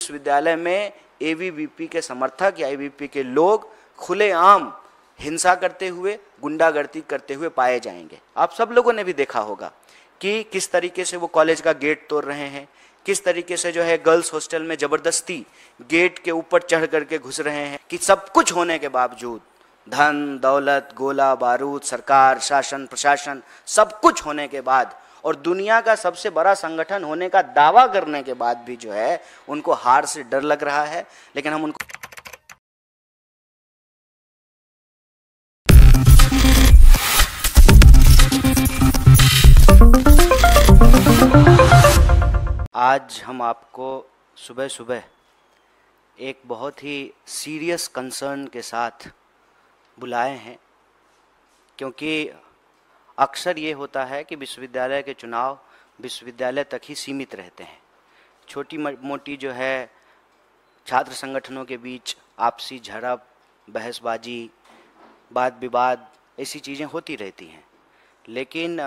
विश्वविद्यालय में एबीवीपी के समर्थक या एबीवीपी के लोग खुलेआम हिंसा करते हुए, गुंडागर्दी करते हुए पाए जाएंगे। आप सब लोगों ने भी देखा होगा कि किस तरीके से वो कॉलेज का गेट तोड़ रहे हैं, किस तरीके से जो है गर्ल्स हॉस्टल में जबरदस्ती गेट के ऊपर चढ़ करके घुस रहे हैं, कि सब कुछ होने के बावजूद, धन दौलत, गोला बारूद, सरकार, शासन, प्रशासन, सब कुछ होने के बाद और दुनिया का सबसे बड़ा संगठन होने का दावा करने के बाद भी जो है उनको हार से डर लग रहा है। लेकिन हम उनको आज हम आपको सुबह सुबह एक बहुत ही सीरियस कंसर्न के साथ बुलाए हैं, क्योंकि अक्सर ये होता है कि विश्वविद्यालय के चुनाव विश्वविद्यालय तक ही सीमित रहते हैं। छोटी मोटी जो है छात्र संगठनों के बीच आपसी झड़प, बहसबाजी, वाद विवाद, ऐसी चीज़ें होती रहती हैं। लेकिन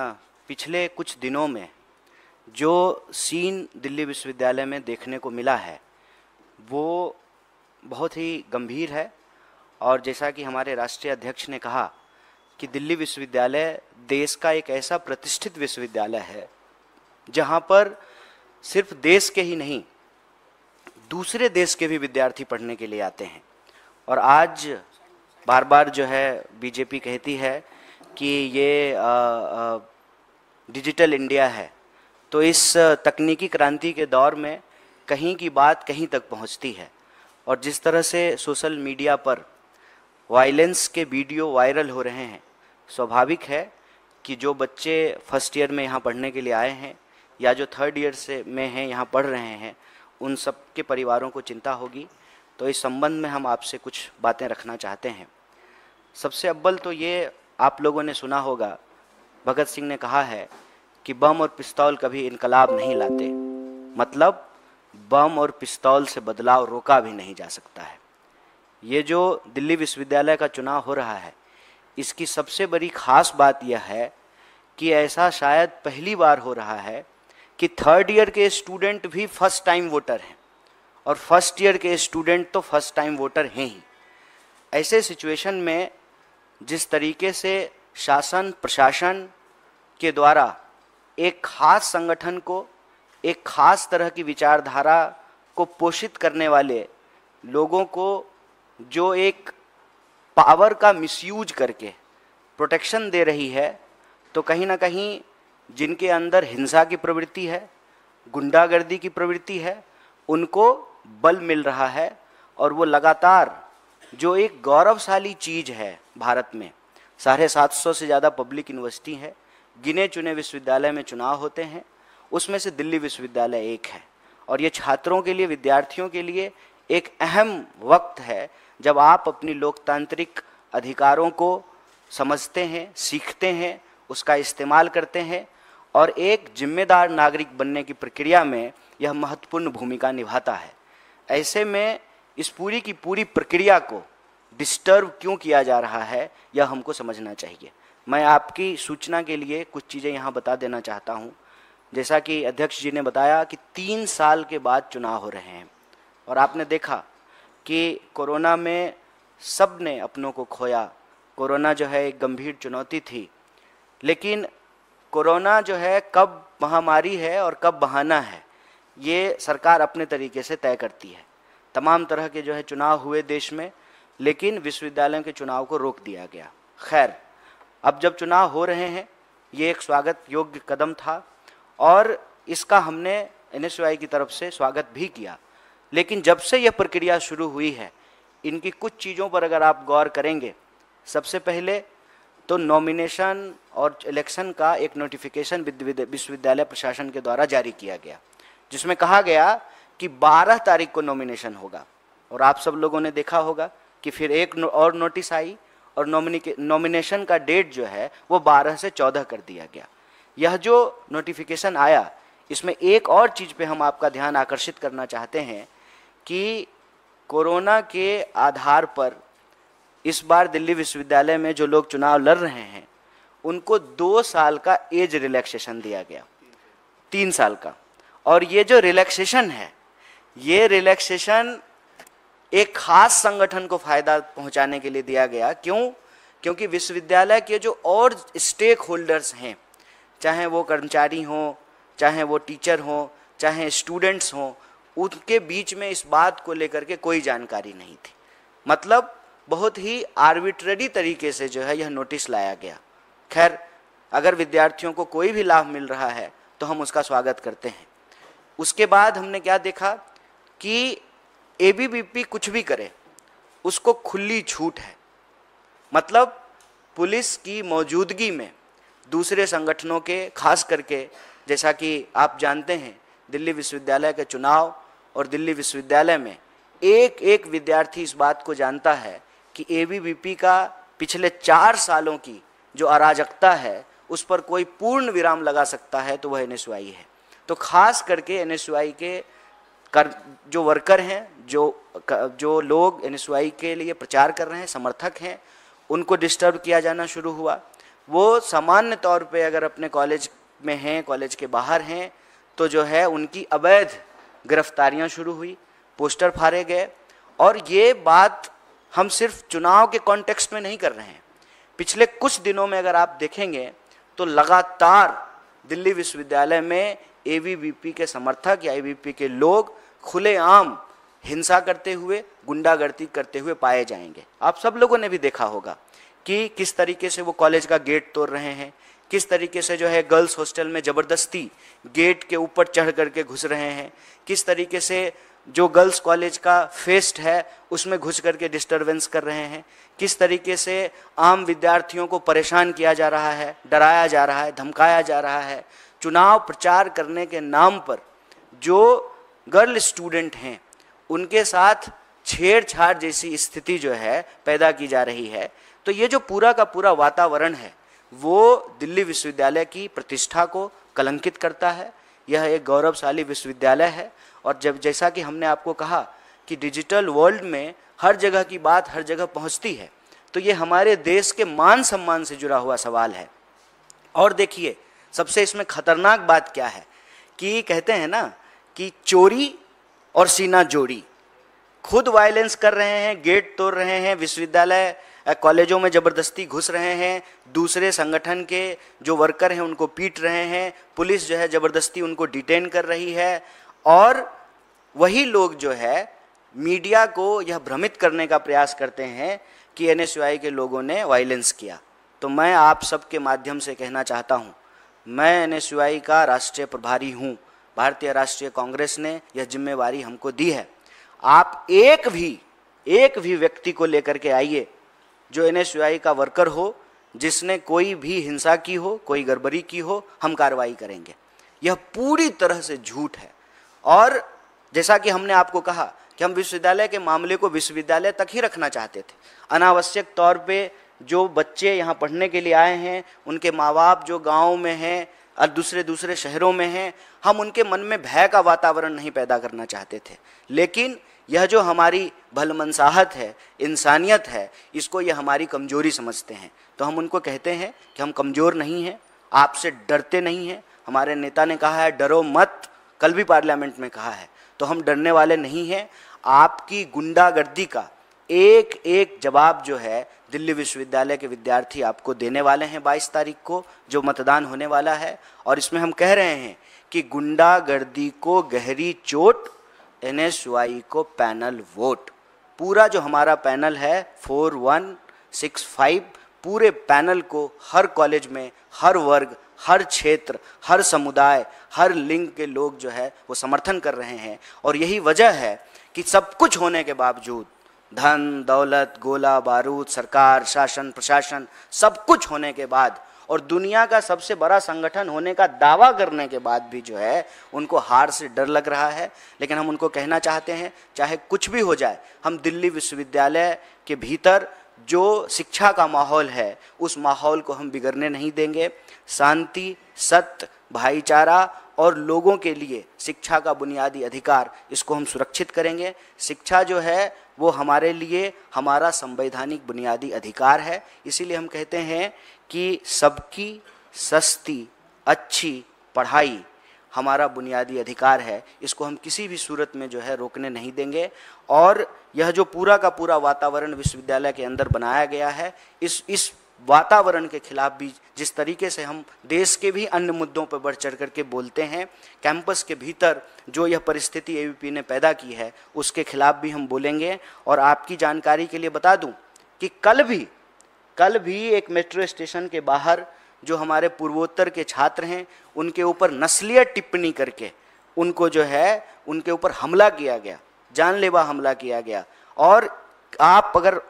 पिछले कुछ दिनों में जो सीन दिल्ली विश्वविद्यालय में देखने को मिला है वो बहुत ही गंभीर है। और जैसा कि हमारे राष्ट्रीय अध्यक्ष ने कहा कि दिल्ली विश्वविद्यालय देश का एक ऐसा प्रतिष्ठित विश्वविद्यालय है जहां पर सिर्फ देश के ही नहीं, दूसरे देश के भी विद्यार्थी पढ़ने के लिए आते हैं। और आज बार बार जो है बीजेपी कहती है कि ये डिजिटल इंडिया है, तो इस तकनीकी क्रांति के दौर में कहीं की बात कहीं तक पहुंचती है। और जिस तरह से सोशल मीडिया पर वायलेंस के वीडियो वायरल हो रहे हैं, स्वाभाविक है कि जो बच्चे फर्स्ट ईयर में यहाँ पढ़ने के लिए आए हैं या जो थर्ड ईयर से में हैं यहाँ पढ़ रहे हैं, उन सब के परिवारों को चिंता होगी। तो इस संबंध में हम आपसे कुछ बातें रखना चाहते हैं। सबसे अव्वल तो ये आप लोगों ने सुना होगा, भगत सिंह ने कहा है कि बम और पिस्तौल कभी इनकलाब नहीं लाते, मतलब बम और पिस्तौल से बदलाव रोका भी नहीं जा सकता है। ये जो दिल्ली विश्वविद्यालय का चुनाव हो रहा है, इसकी सबसे बड़ी खास बात यह है कि ऐसा शायद पहली बार हो रहा है कि थर्ड ईयर के स्टूडेंट भी फर्स्ट टाइम वोटर हैं और फर्स्ट ईयर के स्टूडेंट तो फर्स्ट टाइम वोटर हैं ही। ऐसे सिचुएशन में जिस तरीके से शासन प्रशासन के द्वारा एक खास संगठन को, एक खास तरह की विचारधारा को पोषित करने वाले लोगों को जो एक पावर का मिसयूज करके प्रोटेक्शन दे रही है, तो कहीं ना कहीं जिनके अंदर हिंसा की प्रवृत्ति है, गुंडागर्दी की प्रवृत्ति है, उनको बल मिल रहा है। और वो लगातार जो एक गौरवशाली चीज़ है भारत में, 750 से ज़्यादा पब्लिक यूनिवर्सिटी है, गिने चुने विश्वविद्यालय में चुनाव होते हैं, उसमें से दिल्ली विश्वविद्यालय एक है। और ये छात्रों के लिए, विद्यार्थियों के लिए एक अहम वक्त है जब आप अपनी लोकतांत्रिक अधिकारों को समझते हैं, सीखते हैं, उसका इस्तेमाल करते हैं और एक जिम्मेदार नागरिक बनने की प्रक्रिया में यह महत्वपूर्ण भूमिका निभाता है। ऐसे में इस पूरी की पूरी प्रक्रिया को डिस्टर्ब क्यों किया जा रहा है, यह हमको समझना चाहिए। मैं आपकी सूचना के लिए कुछ चीज़ें यहाँ बता देना चाहता हूँ। जैसा कि अध्यक्ष जी ने बताया कि 3 साल के बाद चुनाव हो रहे हैं और आपने देखा कि कोरोना में सब ने अपनों को खोया। कोरोना जो है एक गंभीर चुनौती थी, लेकिन कोरोना जो है कब महामारी है और कब बहाना है, ये सरकार अपने तरीके से तय करती है। तमाम तरह के जो है चुनाव हुए देश में, लेकिन विश्वविद्यालयों के चुनाव को रोक दिया गया। खैर, अब जब चुनाव हो रहे हैं, ये एक स्वागत योग्य कदम था और इसका हमने NSUI की तरफ से स्वागत भी किया। लेकिन जब से यह प्रक्रिया शुरू हुई है, इनकी कुछ चीज़ों पर अगर आप गौर करेंगे, सबसे पहले तो नॉमिनेशन और इलेक्शन का एक नोटिफिकेशन विश्वविद्यालय प्रशासन के द्वारा जारी किया गया, जिसमें कहा गया कि 12 तारीख को नॉमिनेशन होगा। और आप सब लोगों ने देखा होगा कि फिर एक और नोटिस आई और नॉमिनेशन का डेट जो है वो 12 से 14 कर दिया गया। यह जो नोटिफिकेशन आया, इसमें एक और चीज़ पे हम आपका ध्यान आकर्षित करना चाहते हैं कि कोरोना के आधार पर इस बार दिल्ली विश्वविद्यालय में जो लोग चुनाव लड़ रहे हैं उनको 2 साल का एज रिलैक्सेशन दिया गया, 3 साल का। और ये जो रिलैक्सेशन है, ये रिलैक्सेशन एक खास संगठन को फायदा पहुंचाने के लिए दिया गया। क्यों? क्योंकि विश्वविद्यालय के जो और स्टेक होल्डर्स हैं, चाहे वो कर्मचारी हों, चाहे वो टीचर हों, चाहे स्टूडेंट्स हों, उनके बीच में इस बात को लेकर के कोई जानकारी नहीं थी। मतलब बहुत ही आर्बिट्ररी तरीके से जो है यह नोटिस लाया गया। खैर, अगर विद्यार्थियों को कोई भी लाभ मिल रहा है तो हम उसका स्वागत करते हैं। उसके बाद हमने क्या देखा कि एबीवीपी कुछ भी करे उसको खुली छूट है। मतलब पुलिस की मौजूदगी में दूसरे संगठनों के, खास करके जैसा कि आप जानते हैं दिल्ली विश्वविद्यालय के चुनाव और दिल्ली विश्वविद्यालय में एक एक विद्यार्थी इस बात को जानता है कि एबीवीपी का पिछले 4 सालों की जो अराजकता है उस पर कोई पूर्ण विराम लगा सकता है तो वह एनएसयूआई है। तो खास करके एनएसयूआई के जो वर्कर हैं, जो लोग एनएसयूआई के लिए प्रचार कर रहे हैं, समर्थक हैं, उनको डिस्टर्ब किया जाना शुरू हुआ। वो सामान्य तौर पे अगर अपने कॉलेज में हैं, कॉलेज के बाहर हैं, तो जो है उनकी अवैध गिरफ्तारियां शुरू हुई, पोस्टर फाड़े गए। और ये बात हम सिर्फ चुनाव के कॉन्टेक्स्ट में नहीं कर रहे हैं। पिछले कुछ दिनों में अगर आप देखेंगे तो लगातार दिल्ली विश्वविद्यालय में एबीवीपी के समर्थक या एबीवीपी के लोग खुलेआम हिंसा करते हुए, गुंडागर्दी करते हुए पाए जाएंगे। आप सब लोगों ने भी देखा होगा कि किस तरीके से वो कॉलेज का गेट तोड़ रहे हैं, किस तरीके से जो है गर्ल्स हॉस्टल में ज़बरदस्ती गेट के ऊपर चढ़ करके घुस रहे हैं, किस तरीके से जो गर्ल्स कॉलेज का फेस्ट है उसमें घुस करके डिस्टरबेंस कर रहे हैं, किस तरीके से आम विद्यार्थियों को परेशान किया जा रहा है, डराया जा रहा है, धमकाया जा रहा है। चुनाव प्रचार करने के नाम पर जो गर्ल स्टूडेंट हैं उनके साथ छेड़छाड़ जैसी स्थिति जो है पैदा की जा रही है। तो ये जो पूरा का पूरा वातावरण है वो दिल्ली विश्वविद्यालय की प्रतिष्ठा को कलंकित करता है। यह एक गौरवशाली विश्वविद्यालय है और जब जैसा कि हमने आपको कहा कि डिजिटल वर्ल्ड में हर जगह की बात हर जगह पहुंचती है, तो ये हमारे देश के मान सम्मान से जुड़ा हुआ सवाल है। और देखिए सबसे इसमें खतरनाक बात क्या है कि कहते हैं ना कि चोरी और सीना जोड़ी, खुद वायलेंस कर रहे हैं, गेट तोड़ रहे हैं, विश्वविद्यालय कॉलेजों में ज़बरदस्ती घुस रहे हैं, दूसरे संगठन के जो वर्कर हैं उनको पीट रहे हैं, पुलिस जो है ज़बरदस्ती उनको डिटेन कर रही है। और वही लोग जो है मीडिया को यह भ्रमित करने का प्रयास करते हैं कि एनएसयूआई के लोगों ने वायलेंस किया। तो मैं आप सबके माध्यम से कहना चाहता हूँ, मैं एनएसयूआई का राष्ट्रीय प्रभारी हूँ। भारतीय राष्ट्रीय कांग्रेस ने यह जिम्मेवारी हमको दी है। आप एक भी व्यक्ति को लेकर के आइए जो एनएसयूआई का वर्कर हो, जिसने कोई भी हिंसा की हो, कोई गड़बड़ी की हो, हम कार्रवाई करेंगे। यह पूरी तरह से झूठ है। और जैसा कि हमने आपको कहा कि हम विश्वविद्यालय के मामले को विश्वविद्यालय तक ही रखना चाहते थे। अनावश्यक तौर पे जो बच्चे यहाँ पढ़ने के लिए आए हैं, उनके माँ बाप जो गाँव में हैं और दूसरे शहरों में हैं, हम उनके मन में भय का वातावरण नहीं पैदा करना चाहते थे। लेकिन यह जो हमारी भलमनसाहत है, इंसानियत है, इसको यह हमारी कमजोरी समझते हैं। तो हम उनको कहते हैं कि हम कमज़ोर नहीं हैं, आपसे डरते नहीं हैं। हमारे नेता ने कहा है डरो मत, कल भी पार्लियामेंट में कहा है, तो हम डरने वाले नहीं हैं। आपकी गुंडागर्दी का एक एक जवाब जो है दिल्ली विश्वविद्यालय के विद्यार्थी आपको देने वाले हैं 22 तारीख को जो मतदान होने वाला है। और इसमें हम कह रहे हैं कि गुंडागर्दी को गहरी चोट, एनएसयूआई को पैनल वोट। पूरा जो हमारा पैनल है 4165, पूरे पैनल को हर कॉलेज में, हर वर्ग, हर क्षेत्र, हर समुदाय, हर लिंग के लोग जो है वो समर्थन कर रहे हैं। और यही वजह है कि सब कुछ होने के बावजूद, धन दौलत, गोला बारूद, सरकार, शासन प्रशासन, सब कुछ होने के बाद और दुनिया का सबसे बड़ा संगठन होने का दावा करने के बाद भी जो है उनको हार से डर लग रहा है। लेकिन हम उनको कहना चाहते हैं चाहे कुछ भी हो जाए, हम दिल्ली विश्वविद्यालय के भीतर जो शिक्षा का माहौल है उस माहौल को हम बिगड़ने नहीं देंगे। शांति, सत्य, भाईचारा और लोगों के लिए शिक्षा का बुनियादी अधिकार, इसको हम सुरक्षित करेंगे। शिक्षा जो है वो हमारे लिए हमारा संवैधानिक बुनियादी अधिकार है। इसीलिए हम कहते हैं कि सबकी सस्ती अच्छी पढ़ाई हमारा बुनियादी अधिकार है, इसको हम किसी भी सूरत में जो है रोकने नहीं देंगे। और यह जो पूरा का पूरा वातावरण विश्वविद्यालय के अंदर बनाया गया है, इस वातावरण के खिलाफ भी जिस तरीके से हम देश के भी अन्य मुद्दों पर बढ़ चढ़ करके बोलते हैं, कैंपस के भीतर जो यह परिस्थिति एबीवीपी ने पैदा की है उसके खिलाफ भी हम बोलेंगे। और आपकी जानकारी के लिए बता दूं कि कल भी एक मेट्रो स्टेशन के बाहर जो हमारे पूर्वोत्तर के छात्र हैं उनके ऊपर नस्लीय टिप्पणी करके उनको जो है उनके ऊपर हमला किया गया, जानलेवा हमला किया गया। और आप अगर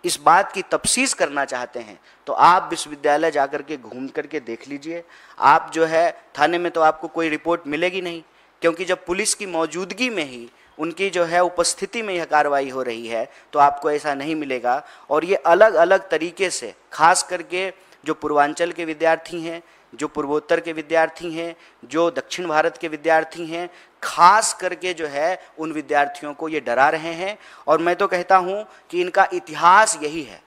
इस बात की तफ्सीस करना चाहते हैं तो आप विश्वविद्यालय जाकर के घूम करके देख लीजिए। आप जो है थाने में तो आपको कोई रिपोर्ट मिलेगी नहीं, क्योंकि जब पुलिस की मौजूदगी में ही उनकी जो है उपस्थिति में यह कार्रवाई हो रही है तो आपको ऐसा नहीं मिलेगा। और ये अलग अलग तरीके से, खास करके जो पूर्वांचल के विद्यार्थी हैं, जो पूर्वोत्तर के विद्यार्थी हैं, जो दक्षिण भारत के विद्यार्थी हैं, खास करके जो है उन विद्यार्थियों को ये डरा रहे हैं। और मैं तो कहता हूँ कि इनका इतिहास यही है।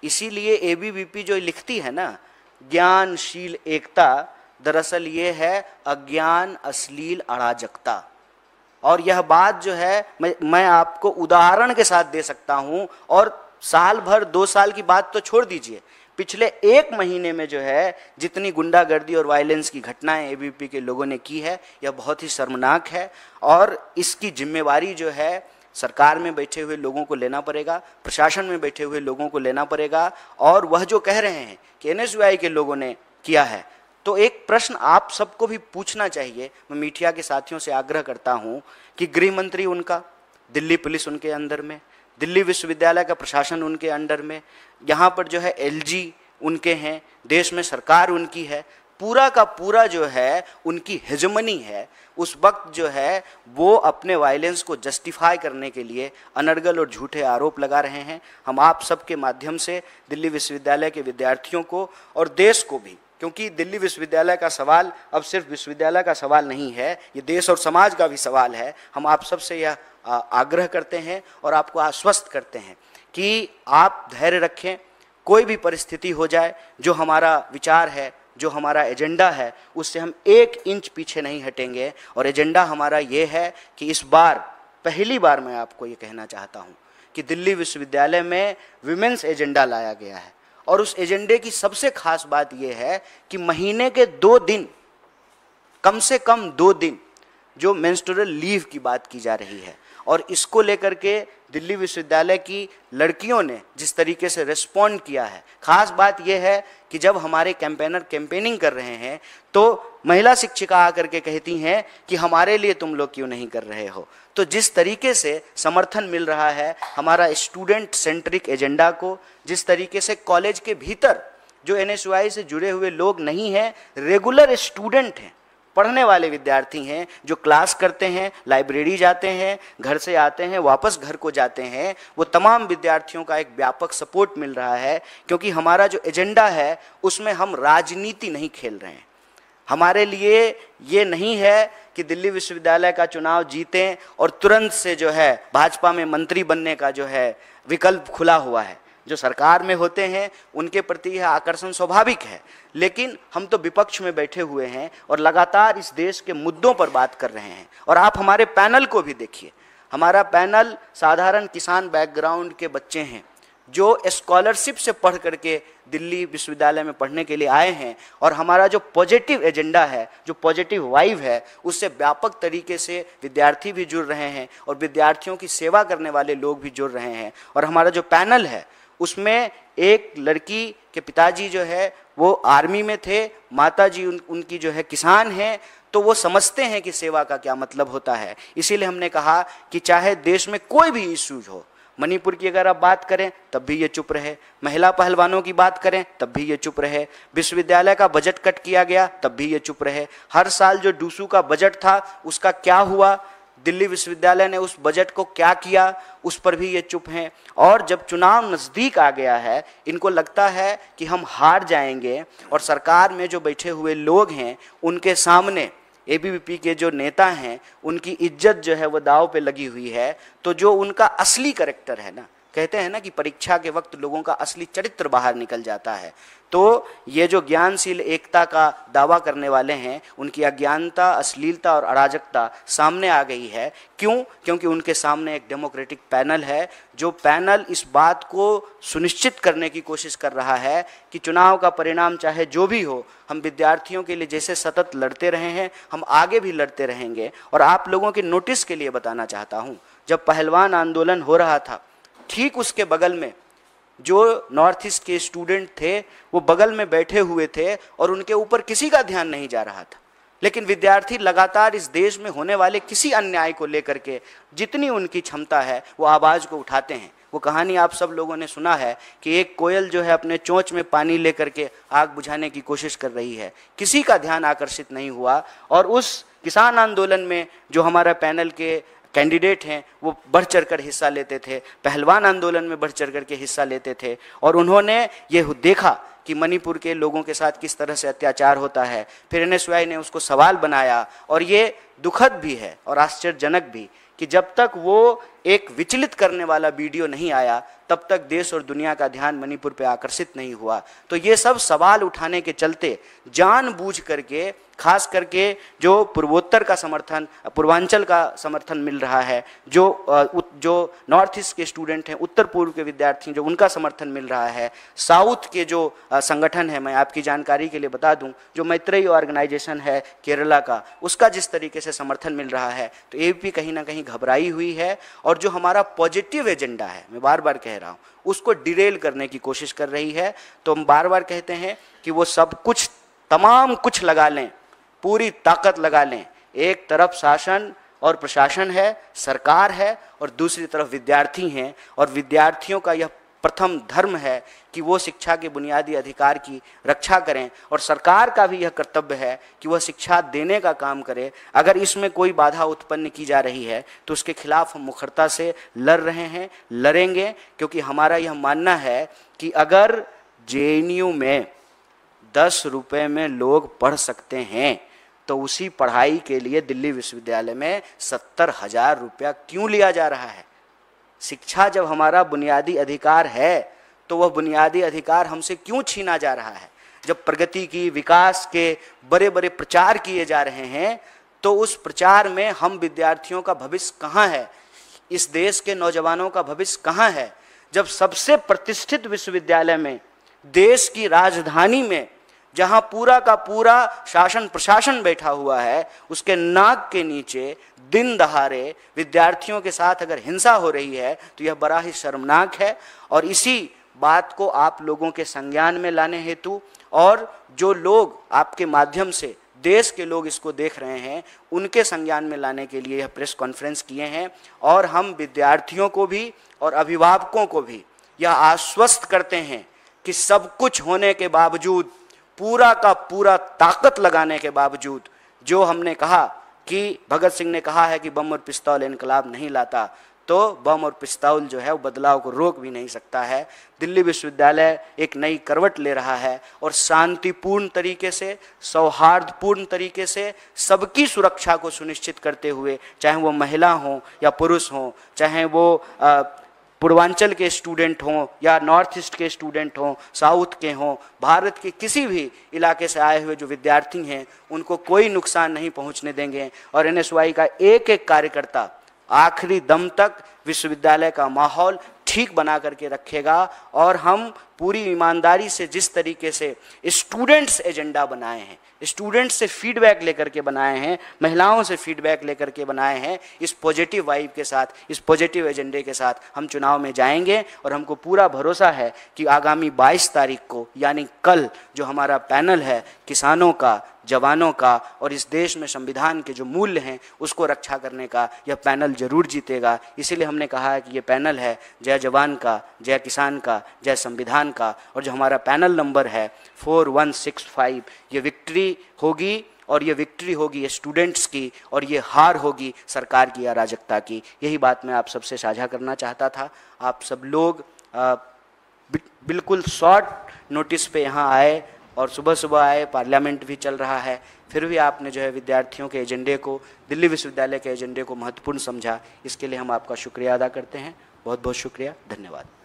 इसीलिए एबीवीपी जो लिखती है ना, ज्ञानशील एकता, दरअसल ये है अज्ञान अश्लील अराजकता। और यह बात जो है मैं आपको उदाहरण के साथ दे सकता हूँ। और साल भर 2 साल की बात तो छोड़ दीजिए, पिछले 1 महीने में जो है जितनी गुंडागर्दी और वायलेंस की घटनाएं एबीवीपी के लोगों ने की है, यह बहुत ही शर्मनाक है। और इसकी जिम्मेवारी जो है सरकार में बैठे हुए लोगों को लेना पड़ेगा, प्रशासन में बैठे हुए लोगों को लेना पड़ेगा। और वह जो कह रहे हैं कि एनएसयूआई के लोगों ने किया है, तो एक प्रश्न आप सबको भी पूछना चाहिए। मैं मीडिया के साथियों से आग्रह करता हूँ कि गृह मंत्री उनका, दिल्ली पुलिस उनके अंदर में, दिल्ली विश्वविद्यालय का प्रशासन उनके अंडर में, यहाँ पर जो है एलजी उनके हैं, देश में सरकार उनकी है, पूरा का पूरा जो है उनकी हेजमनी है। उस वक्त जो है वो अपने वायलेंस को जस्टिफाई करने के लिए अनर्गल और झूठे आरोप लगा रहे हैं। हम आप सबके माध्यम से दिल्ली विश्वविद्यालय के विद्यार्थियों को और देश को भी, क्योंकि दिल्ली विश्वविद्यालय का सवाल अब सिर्फ विश्वविद्यालय का सवाल नहीं है, ये देश और समाज का भी सवाल है। हम आप सबसे यह आग्रह करते हैं और आपको आश्वस्त करते हैं कि आप धैर्य रखें। कोई भी परिस्थिति हो जाए, जो हमारा विचार है, जो हमारा एजेंडा है, उससे हम 1 इंच पीछे नहीं हटेंगे। और एजेंडा हमारा ये है कि इस बार पहली बार मैं आपको ये कहना चाहता हूँ कि दिल्ली विश्वविद्यालय में विमेंस एजेंडा लाया गया है। और उस एजेंडे की सबसे खास बात यह है कि महीने के 2 दिन, कम से कम 2 दिन जो मेंस्ट्रुअल लीव की बात की जा रही है, और इसको लेकर के दिल्ली विश्वविद्यालय की लड़कियों ने जिस तरीके से रिस्पॉन्ड किया है। खास बात यह है कि जब हमारे कैंपेनर कैंपेनिंग कर रहे हैं तो महिला शिक्षिका आकर के कहती हैं कि हमारे लिए तुम लोग क्यों नहीं कर रहे हो। तो जिस तरीके से समर्थन मिल रहा है हमारा स्टूडेंट सेंट्रिक एजेंडा को, जिस तरीके से कॉलेज के भीतर जो एनएसयूआई से जुड़े हुए लोग नहीं हैं, रेगुलर स्टूडेंट हैं, पढ़ने वाले विद्यार्थी हैं, जो क्लास करते हैं, लाइब्रेरी जाते हैं, घर से आते हैं, वापस घर को जाते हैं, वो तमाम विद्यार्थियों का एक व्यापक सपोर्ट मिल रहा है। क्योंकि हमारा जो एजेंडा है उसमें हम राजनीति नहीं खेल रहे हैं। हमारे लिए ये नहीं है कि दिल्ली विश्वविद्यालय का चुनाव जीतें और तुरंत से जो है भाजपा में मंत्री बनने का जो है विकल्प खुला हुआ है। जो सरकार में होते हैं उनके प्रति यह आकर्षण स्वाभाविक है, लेकिन हम तो विपक्ष में बैठे हुए हैं और लगातार इस देश के मुद्दों पर बात कर रहे हैं। और आप हमारे पैनल को भी देखिए, हमारा पैनल साधारण किसान बैकग्राउंड के बच्चे हैं जो स्कॉलरशिप से पढ़ करके दिल्ली विश्वविद्यालय में पढ़ने के लिए आए हैं। और हमारा जो पॉजिटिव एजेंडा है, जो पॉजिटिव वाइब है, उससे व्यापक तरीके से विद्यार्थी भी जुड़ रहे हैं और विद्यार्थियों की सेवा करने वाले लोग भी जुड़ रहे हैं। और हमारा जो पैनल है उसमें एक लड़की के पिताजी जो है वो आर्मी में थे, माताजी उनकी जो है किसान हैं, तो वो समझते हैं कि सेवा का क्या मतलब होता है। इसीलिए हमने कहा कि चाहे देश में कोई भी इश्यूज हो, मणिपुर की अगर आप बात करें तब भी ये चुप रहे, महिला पहलवानों की बात करें तब भी ये चुप रहे, विश्वविद्यालय का बजट कट किया गया तब भी ये चुप रहे, हर साल जो डूसू का बजट था उसका क्या हुआ, दिल्ली विश्वविद्यालय ने उस बजट को क्या किया, उस पर भी ये चुप हैं। और जब चुनाव नज़दीक आ गया है, इनको लगता है कि हम हार जाएंगे और सरकार में जो बैठे हुए लोग हैं उनके सामने एबीवीपी के जो नेता हैं उनकी इज्जत जो है वो दाव पे लगी हुई है। तो जो उनका असली कैरेक्टर है ना, कहते हैं ना कि परीक्षा के वक्त लोगों का असली चरित्र बाहर निकल जाता है। तो ये जो ज्ञानशील एकता का दावा करने वाले हैं, उनकी अज्ञानता, अश्लीलता और अराजकता सामने आ गई है। क्यों? क्योंकि उनके सामने एक डेमोक्रेटिक पैनल है, जो पैनल इस बात को सुनिश्चित करने की कोशिश कर रहा है कि चुनाव का परिणाम चाहे जो भी हो, हम विद्यार्थियों के लिए जैसे सतत लड़ते रहे हैं, हम आगे भी लड़ते रहेंगे। और आप लोगों के नोटिस के लिए बताना चाहता हूँ, जब पहलवान आंदोलन हो रहा था, ठीक उसके बगल में जो नॉर्थ ईस्ट के स्टूडेंट थे वो बगल में बैठे हुए थे और उनके ऊपर किसी का ध्यान नहीं जा रहा था। लेकिन विद्यार्थी लगातार इस देश में होने वाले किसी अन्याय को लेकर के जितनी उनकी क्षमता है वो आवाज़ को उठाते हैं। वो कहानी आप सब लोगों ने सुना है कि एक कोयल जो है अपने चोंच में पानी लेकर के आग बुझाने की कोशिश कर रही है, किसी का ध्यान आकर्षित नहीं हुआ। और उस किसान आंदोलन में जो हमारा पैनल के कैंडिडेट हैं वो बढ़ चढ़ कर हिस्सा लेते थे, पहलवान आंदोलन में बढ़ चढ़ कर के हिस्सा लेते थे, और उन्होंने ये देखा कि मणिपुर के लोगों के साथ किस तरह से अत्याचार होता है। फिर NSY ने उसको सवाल बनाया, और ये दुखद भी है और आश्चर्यजनक भी कि जब तक वो एक विचलित करने वाला वीडियो नहीं आया तब तक देश और दुनिया का ध्यान मणिपुर पे आकर्षित नहीं हुआ। तो ये सब सवाल उठाने के चलते जानबूझ करके, खास करके जो पूर्वोत्तर का समर्थन, पूर्वांचल का समर्थन मिल रहा है, जो नॉर्थ ईस्ट के स्टूडेंट हैं, उत्तर पूर्व के विद्यार्थी जो उनका समर्थन मिल रहा है, साउथ के जो संगठन है, मैं आपकी जानकारी के लिए बता दूं, जो मैत्रेयी ऑर्गेनाइजेशन है केरला का, उसका जिस तरीके से समर्थन मिल रहा है, तो AVP कहीं ना कहीं घबराई हुई है। और जो हमारा पॉजिटिव एजेंडा है, मैं बार बार कह रहा हूँ, उसको डिरेल करने की कोशिश कर रही है। तो हम बार बार कहते हैं कि वो सब कुछ, तमाम कुछ लगा लें, पूरी ताकत लगा लें। एक तरफ शासन और प्रशासन है, सरकार है, और दूसरी तरफ विद्यार्थी हैं। और विद्यार्थियों का यह प्रथम धर्म है कि वो शिक्षा के बुनियादी अधिकार की रक्षा करें, और सरकार का भी यह कर्तव्य है कि वह शिक्षा देने का काम करे। अगर इसमें कोई बाधा उत्पन्न की जा रही है तो उसके खिलाफ हम मुखरता से लड़ रहे हैं, लड़ेंगे, क्योंकि हमारा यह मानना है कि अगर JNU में 10 रुपये में लोग पढ़ सकते हैं तो उसी पढ़ाई के लिए दिल्ली विश्वविद्यालय में 70,000 रुपया क्यों लिया जा रहा है? शिक्षा जब हमारा बुनियादी अधिकार है तो वह बुनियादी अधिकार हमसे क्यों छीना जा रहा है? जब प्रगति की, विकास के बड़े बड़े प्रचार किए जा रहे हैं तो उस प्रचार में हम विद्यार्थियों का भविष्य कहाँ है? इस देश के नौजवानों का भविष्य कहाँ है? जब सबसे प्रतिष्ठित विश्वविद्यालय में, देश की राजधानी में, जहां पूरा का पूरा शासन प्रशासन बैठा हुआ है, उसके नाक के नीचे दिन दहाड़े विद्यार्थियों के साथ अगर हिंसा हो रही है तो यह बड़ा ही शर्मनाक है। और इसी बात को आप लोगों के संज्ञान में लाने हेतु, और जो लोग आपके माध्यम से, देश के लोग इसको देख रहे हैं, उनके संज्ञान में लाने के लिए यह प्रेस कॉन्फ्रेंस किए हैं। और हम विद्यार्थियों को भी और अभिभावकों को भी यह आश्वस्त करते हैं कि सब कुछ होने के बावजूद, पूरा का पूरा ताकत लगाने के बावजूद, जो हमने कहा कि भगत सिंह ने कहा है कि बम और पिस्तौल इनकलाब नहीं लाता, तो बम और पिस्तौल जो है वो बदलाव को रोक भी नहीं सकता है। दिल्ली विश्वविद्यालय एक नई करवट ले रहा है और शांतिपूर्ण तरीके से, सौहार्दपूर्ण तरीके से सबकी सुरक्षा को सुनिश्चित करते हुए, चाहे वो महिला हों या पुरुष हों, चाहे वो पूर्वांचल के स्टूडेंट हों या नॉर्थ ईस्ट के स्टूडेंट हों, साउथ के हों, भारत के किसी भी इलाके से आए हुए जो विद्यार्थी हैं, उनको कोई नुकसान नहीं पहुंचने देंगे। और NSY का एक एक कार्यकर्ता आखिरी दम तक विश्वविद्यालय का माहौल ठीक बना करके रखेगा। और हम पूरी ईमानदारी से जिस तरीके से स्टूडेंट्स एजेंडा बनाए हैं, स्टूडेंट्स से फीडबैक लेकर के बनाए हैं, महिलाओं से फीडबैक लेकर के बनाए हैं, इस पॉजिटिव वाइब के साथ, इस पॉजिटिव एजेंडे के साथ हम चुनाव में जाएंगे। और हमको पूरा भरोसा है कि आगामी 22 तारीख को, यानी कल, जो हमारा पैनल है किसानों का, जवानों का और इस देश में संविधान के जो मूल्य हैं उसको रक्षा करने का, यह पैनल जरूर जीतेगा। इसीलिए हमने कहा है कि ये पैनल है जय जवान का, जय किसान का, जय संविधान का। और जो हमारा पैनल नंबर है 4165, ये विक्ट्री होगी, और ये विक्ट्री होगी स्टूडेंट्स की, और ये हार होगी सरकार की अराजकता की। यही बात मैं आप सबसे साझा करना चाहता था। आप सब लोग बिल्कुल शॉर्ट नोटिस पे यहाँ आए और सुबह सुबह आए, पार्लियामेंट भी चल रहा है, फिर भी आपने जो है विद्यार्थियों के एजेंडे को, दिल्ली विश्वविद्यालय के एजेंडे को महत्वपूर्ण समझा। इसके लिए हम आपका शुक्रिया अदा करते हैं। बहुत बहुत शुक्रिया, धन्यवाद।